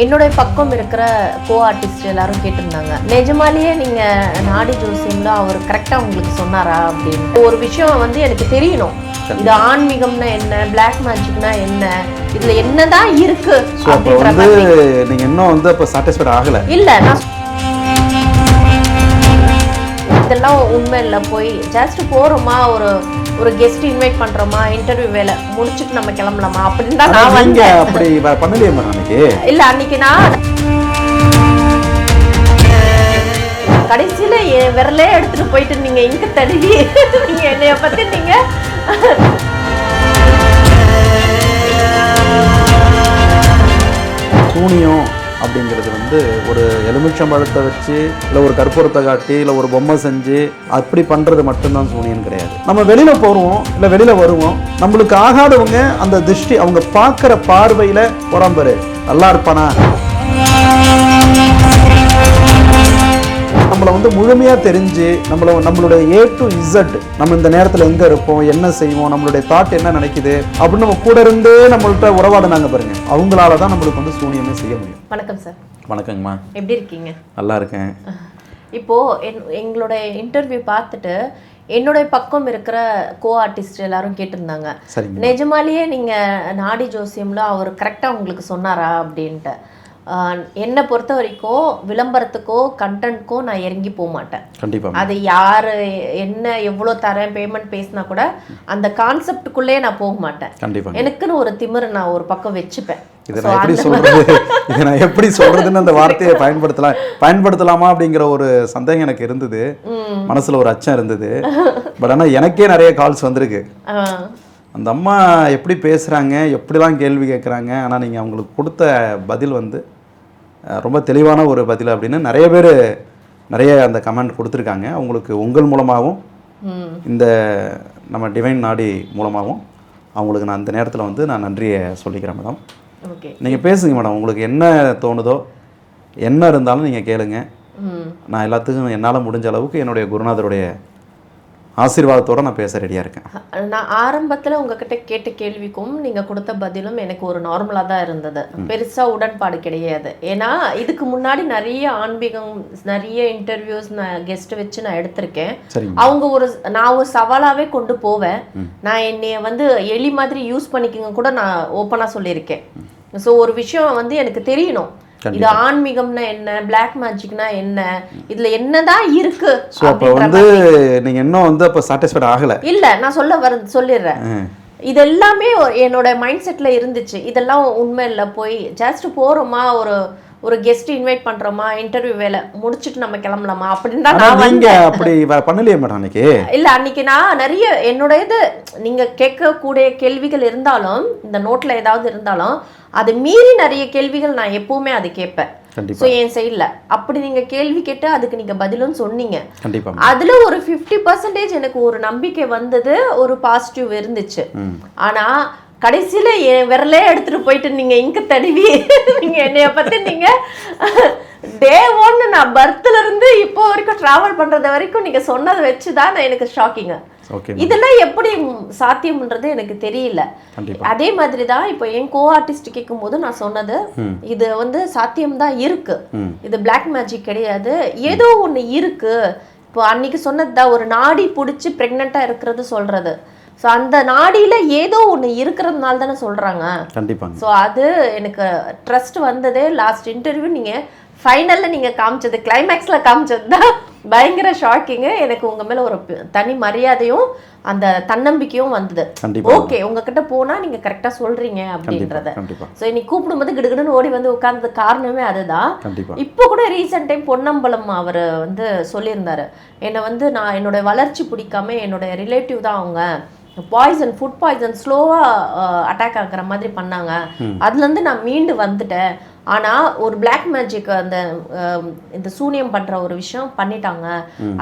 என்னோட பக்கம் இருக்கிற கோ ஆர்டிஸ்ட் எல்லாரும் கேட்டிருந்தாங்க, நிஜமாலேயே நீங்க நாடி ஜோசியம்ல அவர் கரெக்டா உங்களுக்கு சொன்னாரா அப்படின்னு. ஒரு விஷயம் வந்து எனக்கு தெரியணும், இது ஆன்மீகம்னா என்ன, பிளாக் மேஜிக்னா என்ன, இதுல என்னதான் இருக்கு அப்படின்ற மாதிரி. நீங்க இன்னும் வந்து அப்ப சாட்டிஸ்ஃபைட் ஆகல இல்ல. நான் இதெல்லாம் உண்மை இல்லை, போய் ஜஸ்ட் போறோமா, ஒரு கெஸ்ட் இன்வைட் பண்றோமா, இன்டர்வியூ வேலை முடிச்சுட்டு நம்ம கிளம்பலாமா அப்படின்னு தான் நான் வந்தேன். அப்படி பண்ணலையே அன்னைக்கு. இல்ல, அன்னைக்கு நான் கடைசியில என் விரலே எடுத்துட்டு போயிட்டு நீங்க இங்க தடவி நீங்க என்னைய பத்தி நீங்க சூனியம் அப்படிங்கிறது வந்து ஒரு எலுமிச்சம்பழத்தை வச்சு இல்லை ஒரு கற்பூரத்தை காட்டி இல்லை ஒரு பொம்மை செஞ்சு அப்படி பண்ணுறது மட்டும்தான் சூனியம் கிடையாது. நம்ம வெளியில் போகிறோம் இல்லை வெளியில் வருவோம், நம்மளுக்கு ஆகாதவங்க அந்த திருஷ்டி அவங்க பார்க்குற பார்வையில் உடம்பரு நல்லா இருப்பானா, நம்மளை வந்து முழுமையாக தெரிஞ்சு நம்மளுடைய A to Z, நம்ம இந்த நேரத்தில் எங்கே இருப்போம், என்ன செய்வோம், நம்மளுடைய தாட் என்ன நினைக்குது அப்படின்னு நம்ம கூட இருந்தே நம்மள்கிட்ட உறவாடுனாங்க பாருங்க, அவங்களால தான் நம்மளுக்கு வந்து சூனியமே செய்ய முடியும். வணக்கம் சார். வணக்கங்கம்மா. எப்படி இருக்கீங்க? நல்லா இருக்கேன். இப்போ எங்களோட இன்டர்வியூ பார்த்துட்டு என்னோட பக்கம் இருக்கிற கோ ஆர்டிஸ்ட் எல்லாரும் கேட்டிருந்தாங்க, நிஜமாலேயே நீங்க நாடி ஜோசியம்ல அவர் கரெக்டா உங்களுக்கு சொன்னாரா அப்படின்ட்டு. என்னை பொறுத்த வரைக்கும் விளம்பரத்துக்கோ கண்டென்ட்க்கோ நான் இறங்கி போக மாட்டேன். கண்டிப்பாக அது யாரு என்ன எவ்வளோ தரேன் பேமெண்ட் பேசினா கூட அந்த கான்செப்டுக்குள்ளே நான் போக மாட்டேன். கண்டிப்பாக எனக்குன்னு ஒரு திமிரு நான் ஒரு பக்கம் வச்சுப்பேன். இதை நான் எப்படி சொல்றதுன்னு அந்த வார்த்தையை பயன்படுத்தலாமா அப்படிங்கிற ஒரு சந்தேகம் எனக்கு இருந்தது, மனசுல ஒரு அச்சம் இருந்தது. பட் ஆனால் எனக்கே நிறைய கால்ஸ் வந்திருக்கு, அந்த அம்மா எப்படி பேசுகிறாங்க, எப்படிலாம் கேள்வி கேட்குறாங்க, ஆனால் நீங்கள் அவங்களுக்கு கொடுத்த பதில் வந்து ரொம்ப தெளிவான ஒரு பதில் அப்படின்னு நிறைய அந்த கமெண்ட் கொடுத்துருக்காங்க. அவங்களுக்கு உங்கள் மூலமாகவும் இந்த நம்ம டிவைன் நாடி மூலமாகவும் அவங்களுக்கு நான் அந்த நேரத்தில் வந்து நான் நன்றியை சொல்லிக்கிறேன் மேடம். நீங்கள் பேசுங்க மேடம், உங்களுக்கு என்ன தோணுதோ என்ன இருந்தாலும் நீங்கள் கேளுங்க. நான் எல்லாத்துக்கும் என்னால் முடிஞ்ச அளவுக்கு என்னுடைய குருநாதருடைய ஆசீர்வாதத்தோட நான் பேச ரெடியா இருக்கேன். நான் ஆரம்பத்துல உங்ககிட்ட கேட்ட கேள்விக்கும் நீங்க கொடுத்த பதிலும் எனக்கு ஒரு நார்மலா தான் இருந்தது, பெருசா உடன்பாடு கிடையாது. ஏன்னா இதுக்கு முன்னாடி நிறைய ஆன்மீகம் நிறைய இன்டர்வியூஸ் நான் கெஸ்ட் வச்சு நான் எடுத்திருக்கேன். அவங்க நான் ஒரு சவாலாவே கொண்டு போவேன். நான் என்னைய வந்து எலி மாதிரி யூஸ் பண்ணிக்கங்க கூட நான் ஓப்பனா சொல்லியிருக்கேன். ஸோ ஒரு விஷயம் வந்து எனக்கு தெரியணும், இது ஆன்மீகம்னா என்ன, பிளாக் மேஜிக்னா என்ன, இதுல என்னதான் இருக்கு. அப்ப வந்து நீங்க இன்னும் வந்து அப்ப சாட்டிஸ்ஃபைட் ஆகல. இல்ல, நான் சொல்லிடுறேன். இது எல்லாமே என்னோட மைண்ட் செட்ல இருந்துச்சு. இதெல்லாம் உண்மை இல்ல, போய் ஜஸ்ட் போறோமா, ஒரு கெஸ்ட் இன்வைட் பண்றோமா, இன்டர்வியூ வேலை முடிச்சுட்டு நம்ம கிளம்பலாமா அப்படின்னு தான் நான் வந்தேன். அப்படி பண்ணலையே மேடம் அன்னைக்கு. இல்ல, அன்னைக்கு நான் நிறைய என்னோட இது நீங்க கேட்கக்கூடிய கேள்விகள் இருந்தாலும், இந்த நோட்ல ஏதாவது இருந்தாலும் அது மீறி நிறைய கேள்விகள் நான் எப்பவுமே அது கேட்பேன். ஸோ என் சைடில் அப்படி நீங்கள் கேள்வி கேட்டு அதுக்கு நீங்கள் பதிலும் சொன்னீங்க. அதில் ஒரு 50% எனக்கு ஒரு நம்பிக்கை வந்தது, ஒரு பாசிட்டிவ் இருந்துச்சு. ஆனால் கடைசியில் என் விரலே எடுத்துகிட்டு போயிட்டு நீங்கள் இங்கே தடவி நீங்கள் என்னைய பற்றி நீங்கள் டே 1 நான் பர்த்ல இருந்து இப்போ வரைக்கும் ட்ராவல் பண்ணுறது வரைக்கும் நீங்கள் சொன்னதை வச்சு தான் எனக்கு ஷாக்கிங்க. இதெல்லாம் எப்படி சாத்தியம்ன்றது எனக்கு தெரியல. அதே மாதிரி தான் இப்போ என் கோ ஆர்டிஸ்ட் கேட்கும் போது நான் சொன்னது, இது வந்து சாத்தியம்தான் இருக்கு, இது பிளாக் மேஜிக் கிடையாது, ஏதோ ஒண்ணு இருக்கு. இப்போ அன்னைக்கு சொன்னதுதான், ஒரு நாடி பிடிச்சி பிரெக்னெண்டா இருக்கிறது சொல்றது. ஸோ அந்த நாடியில ஏதோ ஒன்று இருக்கிறதுனால தானே சொல்றாங்க. கண்டிப்பாக. ஸோ அது எனக்கு ட்ரஸ்ட் வந்ததே லாஸ்ட் இன்டர்வியூ நீங்கள் ஃபைனலில் நீங்கள் காமிச்சது, கிளைமேக்ஸில் காமிச்சது தான் பயங்கர ஷாக்கிங்கு. எனக்கு உங்கள் மேலே ஒரு தனி மரியாதையும் அந்த தன்னம்பிக்கையும் வந்தது. ஓகே, உங்ககிட்ட போனால் நீங்கள் கரெக்டாக சொல்கிறீங்க அப்படின்றத. ஸோ இன்னைக்கு கூப்பிடும்போது கிடுகிடுன்னு ஓடி வந்து உட்கார்ந்தது காரணமே அதுதான். இப்போ கூட ரீசெண்ட் டைம் பொன்னம்பலம் அவர் வந்து சொல்லியிருந்தாரு, என்னை வந்து நான் என்னோட வளர்ச்சி பிடிக்காம என்னோட ரிலேட்டிவ் தான் அவங்க ஃபுட் பாய்சன் ஸ்லோவாக அட்டாக் ஆகிற மாதிரி பண்ணாங்க, அதுலேருந்து நான் மீண்டு வந்துட்டேன். ஆனால் ஒரு பிளாக் மேஜிக் இந்த சூனியம் பண்ணுற ஒரு விஷயம் பண்ணிட்டாங்க,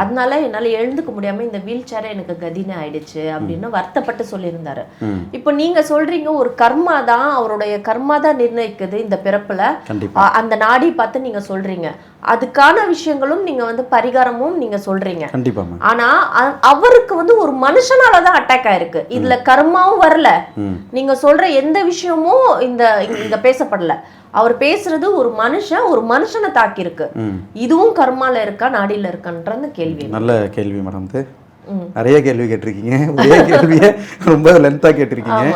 அதனால என்னால் எழுந்துக்க முடியாமல் இந்த வீல் சேரை எனக்கு கதின்னு ஆயிடுச்சு அப்படின்னு வருத்தப்பட்டு சொல்லியிருந்தாரு. இப்போ நீங்கள் சொல்றீங்க ஒரு கர்மா தான், அவருடைய கர்மா தான் நிர்ணயிக்குது இந்த பிறப்புல, அந்த நாடி பார்த்து நீங்கள் சொல்றீங்க. அதுக்கான விஷயங்களும் நீங்க வந்து பரிகாரமும் நீங்க சொல்றீங்க. ஆனா அவருக்கு வந்து ஒரு மனுஷனாலதான் அட்டாக் ஆயிருக்கு, இதுல கர்மாவும் வரல, நீங்க சொல்ற எந்த விஷயமும் இந்த பேசப்படல. அவர் பேசுறது ஒரு மனுஷனை தாக்கியிருக்கு. இதுவும் கர்மால இருக்கா நாடியில இருக்கான்ற கேள்வி. நல்ல கேள்வி மேடம். நிறைய கேள்வி கேட்டிருக்கீங்க, ஒரே கேள்வியை ரொம்ப லென்த்தாக கேட்டிருக்கீங்க.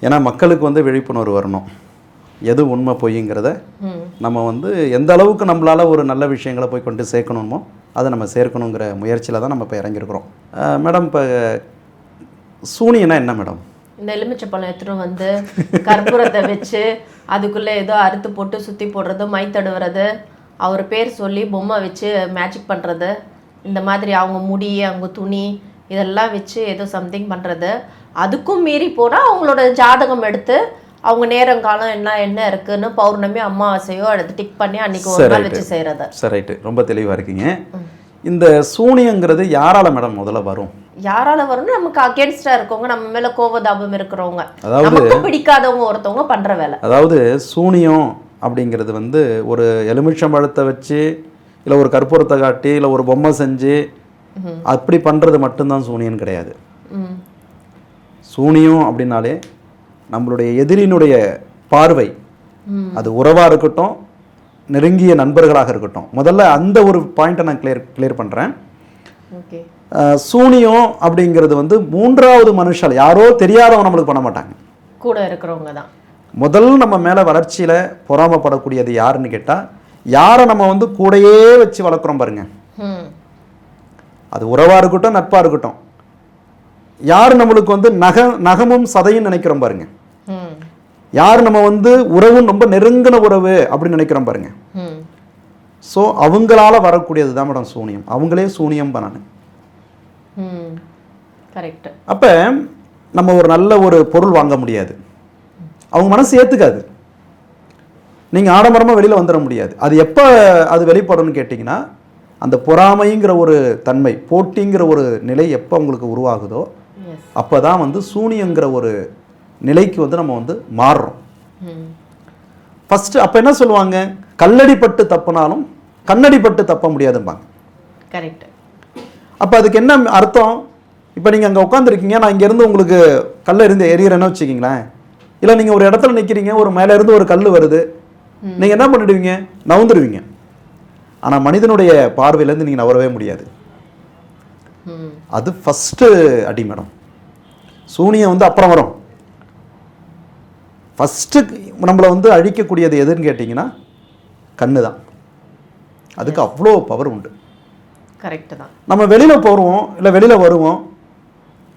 ஏன்னா மக்களுக்கு வந்து விழிப்புணர்வு வரணும், எது உண்மை பொய்ங்கிறத நம்ம வந்து எந்த அளவுக்கு நம்மளால ஒரு நல்ல விஷயங்களை போய் கொண்டு சேர்க்கணுமோ அதை நம்ம சேர்க்கணுங்கிற முயற்சியில் தான் நம்ம இப்போ இறங்கியிருக்கிறோம். மேடம், இப்போ சூனியனா என்ன மேடம்? இந்த எலுமிச்சப்பழம் எடுத்துகிட்டு வந்து கற்பூரத்தை வச்சு அதுக்குள்ளே ஏதோ அறுத்து போட்டு சுற்றி போடுறது, மை தடுவுறது, அவர் பேர் சொல்லி பொம்மை வச்சு மேஜிக் பண்ணுறது, இந்த மாதிரி அவங்க முடி அவங்க துணி இதெல்லாம் வச்சு ஏதோ சம்திங் பண்ணுறது. அதுக்கும் மீறி போனால் அவங்களோட ஜாதகம் எடுத்து அவங்க நேரங்காலம் என்ன இருக்குன்னு பௌர்ணமி அமாவாசையோ எடுத்து டிக் பண்ணி அன்னைக்கு ஒரு நாள் வச்சு செய்கிறது. சரி, ரைட்டு, ரொம்ப தெளிவாக இருக்கீங்க. இந்த சூனியங்கிறது யாரால மேடம் முதல்ல வரும்? யாரால வரும்னு நமக்கு அகேன்ஸ்டா இருக்கவங்க, நம்ம மேல கோபதாபம் இருக்கிறவங்க, நமக்கு பிடிக்காதவங்க ஒருத்தவங்க பண்ற வேலை. அதாவது சூனியம் அப்படிங்கிறது வந்து ஒரு எலுமிச்சம்பழத்தை வச்சு இல்லை ஒரு கற்பூரத்தை காட்டி இல்லை ஒரு பொம்மை செஞ்சு அப்படி பண்ணுறது மட்டும்தான் சூனியம் கிடையாது. சூனியம் அப்படின்னாலே நம்மளுடைய எதிரினுடைய பார்வை, அது உறவாக இருக்கட்டும் நெருங்கிய நண்பர்களாக இருக்கட்டும். முதல்ல அந்த ஒரு பாயிண்ட்டை நான் கிளியர் பண்ணுறேன். சூனியம் அப்படிங்கிறது வந்து மூன்றாவது மனுஷால், யாரோ தெரியாதவங்க நம்மளுக்கு பண்ண மாட்டாங்க, கூட இருக்கிறவங்க தான். முதல் நம்ம மேலே வளர்ச்சியில் பொறாமப்படக்கூடியது யாருன்னு கேட்டால், யாரை நம்ம வந்து கூடையே வச்சு வளர்க்குறோம் பாருங்க, அது உறவாக இருக்கட்டும் நட்பாக இருக்கட்டும், யார் நம்மளுக்கு வந்து நகமும் சதையும் நினைக்கிறோம் பாருங்க, யார் நம்ம வந்து உறவும் ரொம்ப நெருங்கின உறவு அப்படின்னு நினைக்கிறோம் பாருங்க. ஸோ அவங்களால வரக்கூடியது தான் மேடம் சூனியம். அவங்களே சூனியம் பண்ணானு. கரெக்ட். அப்போ நம்ம ஒரு நல்ல ஒரு பொருள் வாங்க முடியாது, அவங்க மனசு ஏற்றுக்காது, நீங்கள் ஆடம்பரமாக வெளியில் வந்துட முடியாது. அது எப்போ அது வெளிப்படும்னு கேட்டிங்கன்னா, அந்த பொறாமைங்கிற ஒரு தன்மை, போட்டிங்கிற ஒரு நிலை எப்போ உங்களுக்கு உருவாகுதோ அப்போ தான் வந்து சூனியங்கிற ஒரு நிலைக்கு வந்து நம்ம வந்து மாறுறோம். ஃபஸ்ட்டு அப்போ என்ன சொல்லுவாங்க, கல்லடிப்பட்டு தப்புனாலும் கண்ணடிப்பட்டு தப்ப முடியாதும்பாங்க. கரெக்ட். அப்போ அதுக்கு என்ன அர்த்தம்? இப்போ நீங்கள் அங்கே உட்காந்துருக்கீங்க, நான் இங்கேருந்து உங்களுக்கு கல்லை இருந்து எரியறேன்னு வச்சுக்கிங்களேன், இல்லை நீங்கள் ஒரு இடத்துல நிற்கிறீங்க, ஒரு மேலே இருந்து ஒரு கல் வருது, நீங்கள் என்ன பண்ணிடுவீங்க, நவுந்துடுவீங்க. ஆனால் மனிதனுடைய பார்வையிலேருந்து நீங்கள் நவரவே முடியாது. அது ஃபஸ்ட்டு அடி மேடம். சூனியம் வந்து அப்புறம் வரும். ஃபஸ்ட்டு நம்மளை வந்து அழிக்கக்கூடியது எதுன்னு கேட்டிங்கன்னா கண்ணு தான். அதுக்கு அவ்வளோ பவர் உண்டு. கரெக்டு தான். நம்ம வெளியில் போகிறோம் இல்லை வெளியில் வருவோம்,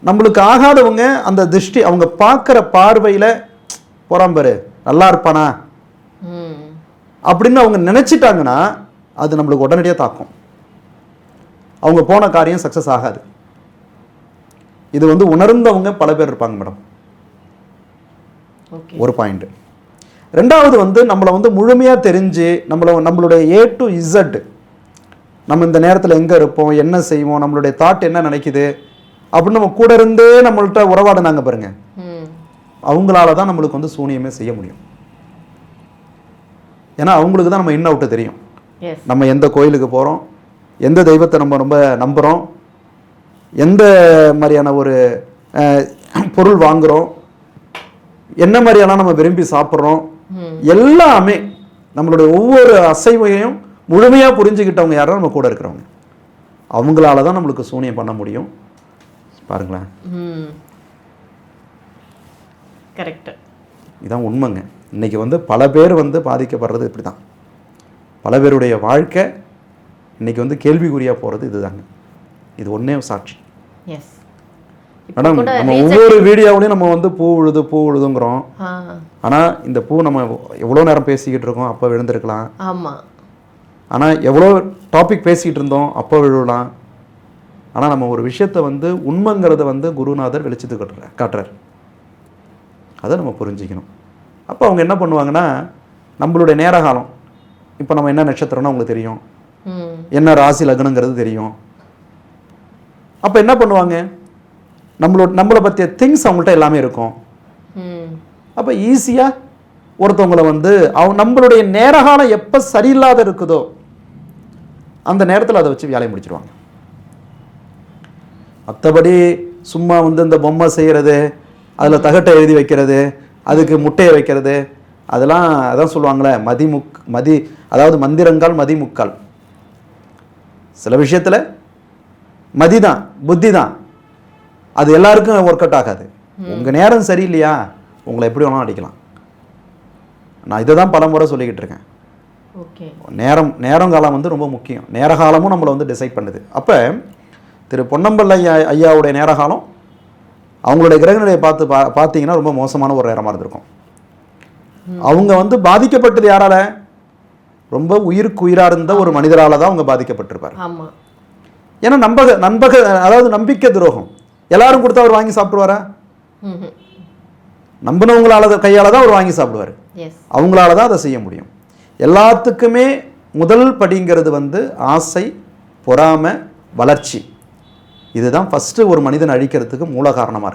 நம்மளுக்கு ஆகாதவங்க அந்த திருஷ்டி அவங்க பார்க்குற பார்வையில் போகிறாம்பரு நல்லா இருப்பானா அப்படின்னு அவங்க நினச்சிட்டாங்கன்னா அது நம்மளுக்கு உடனடியாக தாக்கும். அவங்க போன காரியம் சக்ஸஸ் ஆகாது. இது வந்து உணர்ந்தவங்க பல பேர் இருப்பாங்க மேடம். ஒரு பாயிண்ட். ரெண்டாவது வந்து நம்மளை வந்து முழுமையாக தெரிஞ்சு நம்மளுடைய A to Z, நம்ம இந்த நேரத்தில் எங்கே இருப்போம், என்ன செய்வோம், நம்மளுடைய தாட் என்ன நினைக்குது அப்படின்னு நம்ம கூட இருந்தே நம்மள்கிட்ட உறவாடினாங்க பாருங்க, அவங்களால தான் நம்மளுக்கு வந்து சூனியமே செய்ய முடியும். ஏன்னா அவங்களுக்கு தான் நம்ம இன் அவுட்டு தெரியும். நம்ம எந்த கோயிலுக்கு போகிறோம், எந்த தெய்வத்தை நம்ம ரொம்ப நம்புகிறோம், எந்த மாதிரியான ஒரு பொருள் வாங்குகிறோம், என்ன மாதிரியெல்லாம் நம்ம விரும்பி சாப்பிட்றோம், எல்லாமே நம்மளுடைய ஒவ்வொரு அசைவையும் முழுமையாக புரிஞ்சுக்கிட்டவங்க யாரும் நம்ம கூட இருக்கிறவங்க. அவங்களால தான் நம்மளுக்கு சூனியம் பண்ண முடியும். பாருங்களேன். கரெக்ட். இதான் உண்மைங்க. இன்னைக்கு வந்து பல பேர் வந்து பாதிக்கப்படுறது இப்படி தான். பல பேருடைய வாழ்க்கை இன்னைக்கு வந்து கேள்விக்குறியாக போகிறது இதுதாங்க. இது ஒன்றே சாட்சி. மேடம், நம்ம ஒவ்வொரு வீடியோவிலையும் நம்ம வந்து பூ விழுதுங்கிறோம். ஆனால் இந்த பூ நம்ம எவ்வளோ நேரம் பேசிக்கிட்டு இருக்கோம், அப்போ விழுந்திருக்கலாம். ஆமாம். ஆனால் எவ்வளோ டாபிக் பேசிக்கிட்டு இருந்தோம், அப்போ விழுலாம். ஆனால் நம்ம ஒரு விஷயத்தை வந்து உண்மைங்கிறத வந்து குருநாதர் வெளிச்சத்துக்கு காட்டுறார். அதை நம்ம புரிஞ்சிக்கணும். அப்போ அவங்க என்ன பண்ணுவாங்கன்னா, நம்மளுடைய நேரகாலம், இப்போ நம்ம என்ன நட்சத்திரம்னு அவங்களுக்கு தெரியும், என்ன ராசி லக்னங்கிறது தெரியும். அப்போ என்ன பண்ணுவாங்க, நம்மளை பற்றிய திங்ஸ் அவங்கள்ட்ட எல்லாமே இருக்கும். அப்போ ஈஸியாக ஒருத்தவங்களை வந்து நம்மளுடைய நேரகாலம் எப்போ சரியில்லாத இருக்குதோ அந்த நேரத்தில் அதை வச்சு வேலையை முடிச்சிடுவாங்க. மற்றபடி சும்மா வந்து இந்த பொம்மை செய்கிறது, அதில் தகட்டை எழுதி வைக்கிறது, அதுக்கு முட்டையை வைக்கிறது, அதெல்லாம் அதான் சொல்லுவாங்களே அதாவது மந்திரங்கால் மதிமுக்கால். சில விஷயத்தில் மதி தான், புத்தி தான், அது எல்லாருக்கும் ஒர்க் அவுட் ஆகாது. உங்கள் நேரம் சரியில்லையா உங்களை எப்படி வேணாலும் அடிக்கலாம். நான் இதை தான் பல முறை சொல்லிக்கிட்டு இருக்கேன். ஓகே, நேரம் காலம் வந்து ரொம்ப முக்கியம். நேர காலமும் நம்மளை வந்து டிசைட் பண்ணுது. அப்போ திரு பொன்னம்பல ஐயாவுடைய நேர காலம் அவங்களுடைய கிரகநிலையை பார்த்தீங்கன்னா ரொம்ப மோசமான ஒரு நேரமாக இருந்திருக்கும். அவங்க வந்து பாதிக்கப்பட்டது யாரால? ரொம்ப உயிருக்கு உயிராக இருந்த ஒரு மனிதரால் தான் அவங்க பாதிக்கப்பட்டிருப்பார். ஆமாம். ஏன்னா அதாவது நம்பிக்கை துரோகம். எல்லாரும் கொடுத்தா அவர் வாங்கி சாப்பிடுவாரா? நம்பினவங்களால கையால் தான் அவர் வாங்கி சாப்பிடுவார். அவங்களால தான் அதை செய்ய முடியும். எல்லாத்துக்குமே முதல் படிங்கிறது வந்து ஆசை, பொறாமை, வளர்ச்சி. இதுதான் ஃபஸ்ட்டு ஒரு மனிதன் அழிக்கிறதுக்கு மூல காரணமாக இருக்குது.